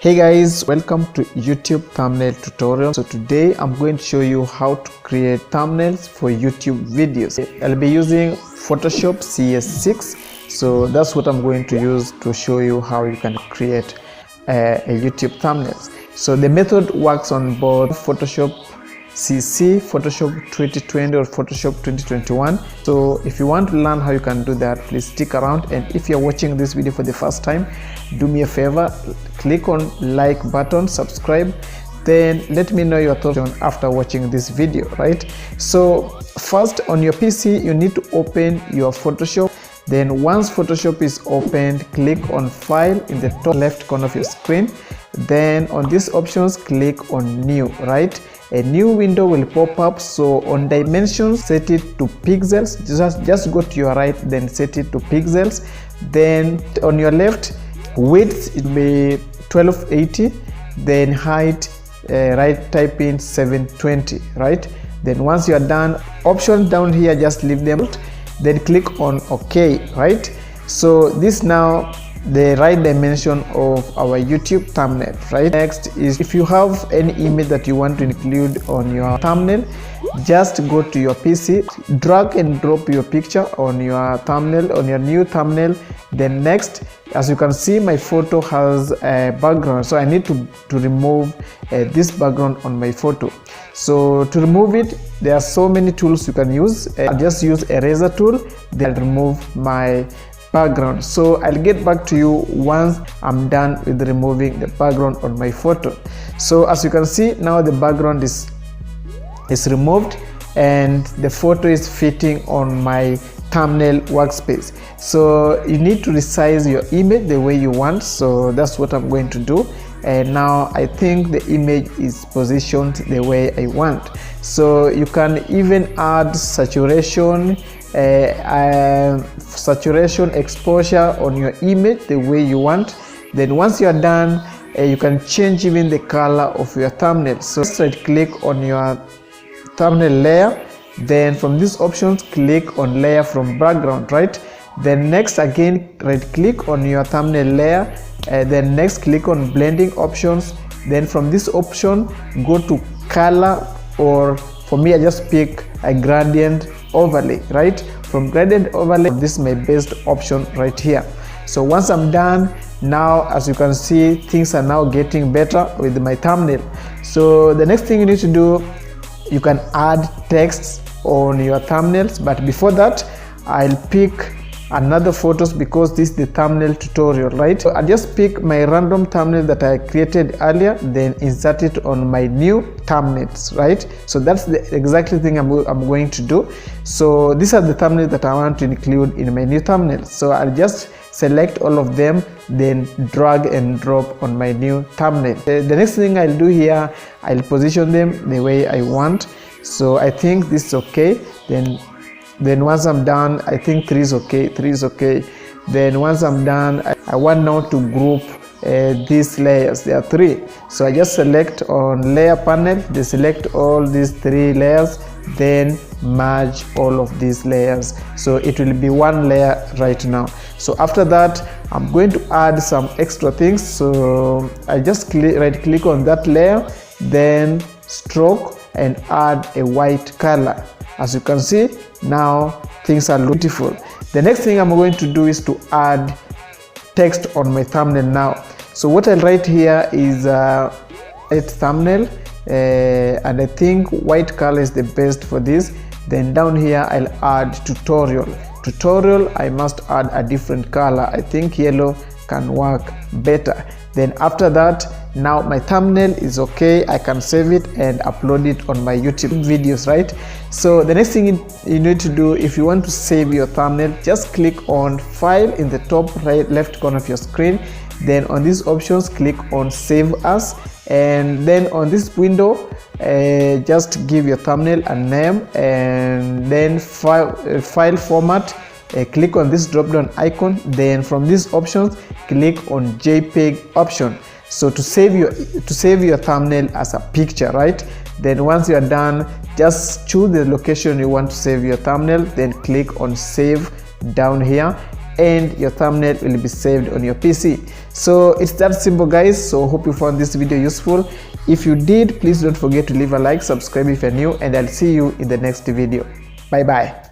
Hey guys, welcome to YouTube thumbnail tutorial. So today I'm going to show you how to create thumbnails for YouTube videos. I'll be using Photoshop CS6. So that's what I'm going to use to show you how you can create a YouTube thumbnails. So the method works on both Photoshop CC, Photoshop 2020 or Photoshop 2021. So if you want to learn how you can do that, please stick around. And if you're watching this video for the first time, do me a favor, click on like button, subscribe, then let me know your thoughts after watching this video, right? So first, on your PC you need to open your Photoshop. Then once Photoshop is opened, click on File in the top left corner of your screen. Then on these options, click on New, right? A new window will pop up. So on dimensions, set it to pixels. Just go to your right, then set it to pixels. Then on your left, width it will be 1280. Then height, right, type in 720, right? Then once you are done, options down here, just leave them. Then click on OK, right? So this now the right dimension of our YouTube thumbnail, right? Next is, if you have any image that you want to include on your thumbnail, just go to your PC, drag and drop your picture on your thumbnail, on your new thumbnail. Then next, as you can see, my photo has a background, so I need to remove this background on my photo. So to remove it, there are so many tools you can use. I'll just use eraser tool, then remove my background. So I'll get back to you once I'm done with removing the background on my photo. So as you can see, now the background is removed and the photo is fitting on my thumbnail workspace. So you need to resize your image the way you want. So that's what I'm going to do. And now I think the image is positioned the way I want. So you can even add saturation, exposure on your image the way you want. Then once you are done, you can change even the color of your thumbnail. So right click on your thumbnail layer, then from these options click on layer from background, right? Then next again right click on your thumbnail layer, then next click on blending options. Then from this option go to color, or for me I just pick a gradient overlay, right? From gradient overlay, this is my best option right here. So once I'm done, now as you can see, things are now getting better with my thumbnail. So the next thing you need to do, you can add text on your thumbnails, but before that I'll pick another photos because this is the thumbnail tutorial, right? So I just pick my random thumbnail that I created earlier, then insert it on my new thumbnails, right? So that's the exactly thing I'm going to do. So these are the thumbnails that I want to include in my new thumbnail. So I'll just select all of them, then drag and drop on my new thumbnail. The next thing I'll do here, I'll position them the way I want. So I think this is okay. Then once I'm done, I think 3 is okay, 3 is okay. Then once I'm done, I want now to group these layers. There are 3. So I just select on layer panel, they select all these 3 layers, then merge all of these layers. So it will be one layer right now. So after that, I'm going to add some extra things. So I just right click on that layer, then stroke and add a white color. As you can see, now things are beautiful. The next thing I'm going to do is to add text on my thumbnail now. So what I'll write here is a thumbnail, and I think white color is the best for this. Then down here I'll add tutorial. I must add a different color. I think yellow can work better. Then after that, now my thumbnail is okay. I can save it and upload it on my YouTube videos, right? So the next thing you need to do, if you want to save your thumbnail, just click on File in the top right left corner of your screen. Then on these options, click on Save As, and then on this window, just give your thumbnail a name, and then file format. Click on this drop down icon. Then from these options, click on JPEG option. So to save your thumbnail as a picture, right? Then once you are done, just choose the location you want to save your thumbnail, then click on save down here, and your thumbnail will be saved on your PC. So it's that simple, guys. So hope you found this video useful. If you did, please don't forget to leave a like, subscribe if you're new, and I'll see you in the next video. Bye bye.